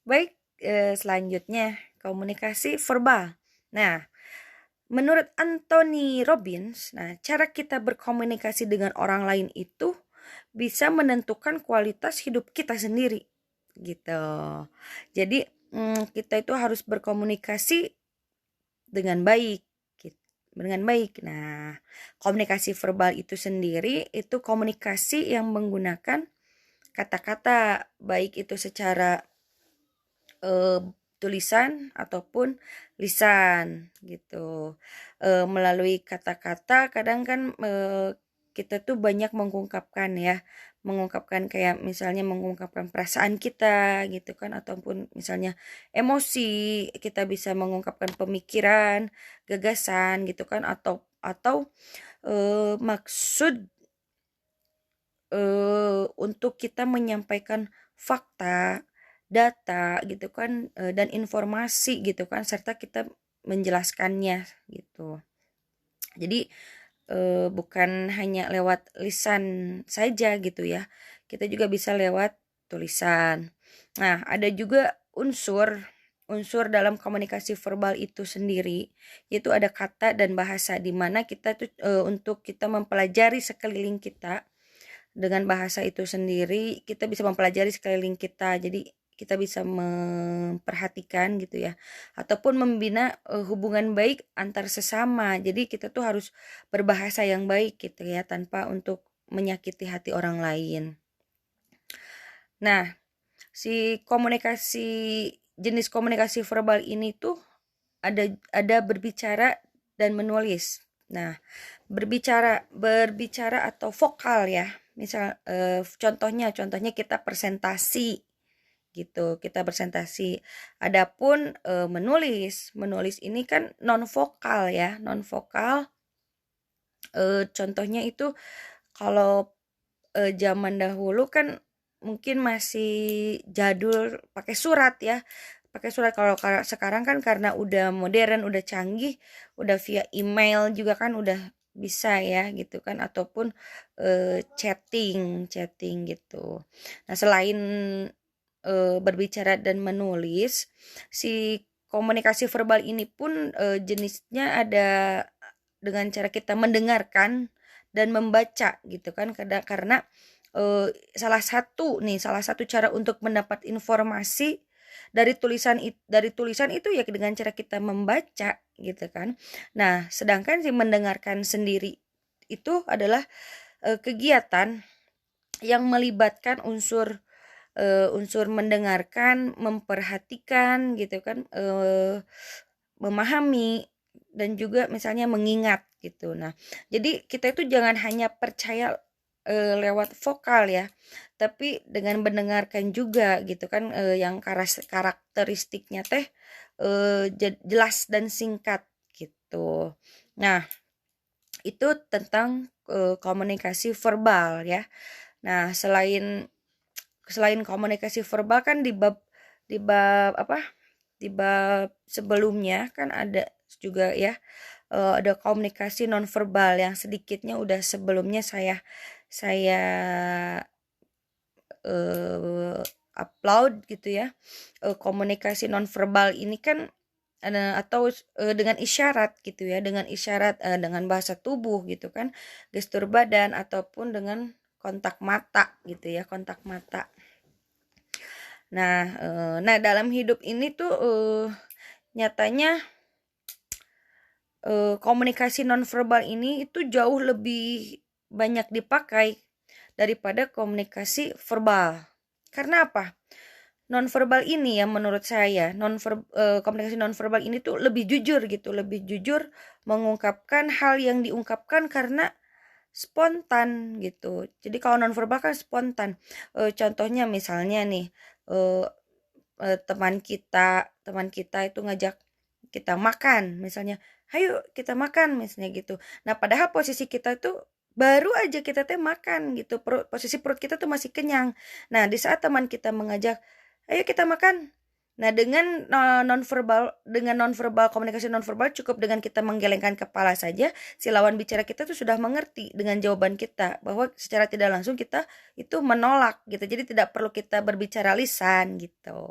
Baik, selanjutnya komunikasi verbal. Nah, menurut Anthony Robbins, cara kita berkomunikasi dengan orang lain itu bisa menentukan kualitas hidup kita sendiri, gitu. Jadi, kita itu harus berkomunikasi dengan baik, dengan baik. Nah, komunikasi verbal itu sendiri itu komunikasi yang menggunakan kata-kata, baik itu secara tulisan ataupun lisan gitu. Melalui kata-kata kadang kan kita tuh banyak mengungkapkan kayak misalnya mengungkapkan perasaan kita gitu kan, ataupun misalnya emosi, kita bisa mengungkapkan pemikiran, gagasan gitu kan, atau maksud untuk kita menyampaikan fakta, data gitu kan, dan informasi gitu kan, serta kita menjelaskannya gitu. Jadi bukan hanya lewat lisan saja gitu ya, kita juga bisa lewat tulisan. Nah, ada juga unsur dalam komunikasi verbal itu sendiri, yaitu ada kata dan bahasa, di mana kita tuh untuk kita mempelajari sekeliling kita dengan bahasa itu sendiri, kita bisa mempelajari sekeliling kita. Jadi kita bisa memperhatikan gitu ya, ataupun membina hubungan baik antar sesama. Jadi kita tuh harus berbahasa yang baik gitu ya, tanpa untuk menyakiti hati orang lain. Nah, jenis komunikasi verbal ini tuh ada berbicara dan menulis. Nah, berbicara atau vokal ya. Misal contohnya kita presentasi gitu, kita presentasi. Adapun menulis ini kan non vokal ya, non vokal. Contohnya itu kalau zaman dahulu kan mungkin masih jadul pakai surat ya. Pakai surat. Kalau sekarang kan karena udah modern, udah canggih, udah via email juga kan udah bisa ya gitu kan, ataupun chatting gitu. Nah, selain berbicara dan menulis, si komunikasi verbal ini pun jenisnya ada dengan cara kita mendengarkan dan membaca gitu kan, karena salah satu cara untuk mendapat informasi dari tulisan itu ya dengan cara kita membaca gitu kan. Nah, sedangkan si mendengarkan sendiri itu adalah kegiatan yang melibatkan unsur mendengarkan, memperhatikan gitu kan, memahami, dan juga misalnya mengingat gitu. Nah, jadi kita itu jangan hanya percaya lewat vokal ya, tapi dengan mendengarkan juga gitu kan, yang karakteristiknya teh jelas dan singkat gitu. Nah, itu tentang komunikasi verbal ya. Nah, selain komunikasi verbal kan di bab apa? Di bab sebelumnya kan ada juga ya, ada komunikasi nonverbal yang sedikitnya udah sebelumnya saya upload gitu ya. Komunikasi nonverbal ini kan atau dengan isyarat gitu ya, dengan isyarat, dengan bahasa tubuh gitu kan, gestur badan, ataupun dengan kontak mata gitu ya, kontak mata. Nah, dalam hidup ini tuh nyatanya komunikasi nonverbal ini itu jauh lebih banyak dipakai daripada komunikasi verbal. Karena apa? Nonverbal ini ya menurut saya, komunikasi nonverbal ini tuh lebih jujur gitu, lebih jujur mengungkapkan hal yang diungkapkan karena spontan gitu. Jadi kalau nonverbal kan spontan. Contohnya misalnya nih, eh, teman kita itu ngajak kita makan misalnya, ayo kita makan misalnya gitu. Nah, padahal posisi kita itu baru aja kita teh makan gitu, posisi perut kita tuh masih kenyang. Nah, di saat teman kita mengajak, ayo kita makan. Nah, dengan nonverbal komunikasi nonverbal, cukup dengan kita menggelengkan kepala saja, si lawan bicara kita tuh sudah mengerti dengan jawaban kita, bahwa secara tidak langsung kita itu menolak gitu. Jadi tidak perlu kita berbicara lisan gitu.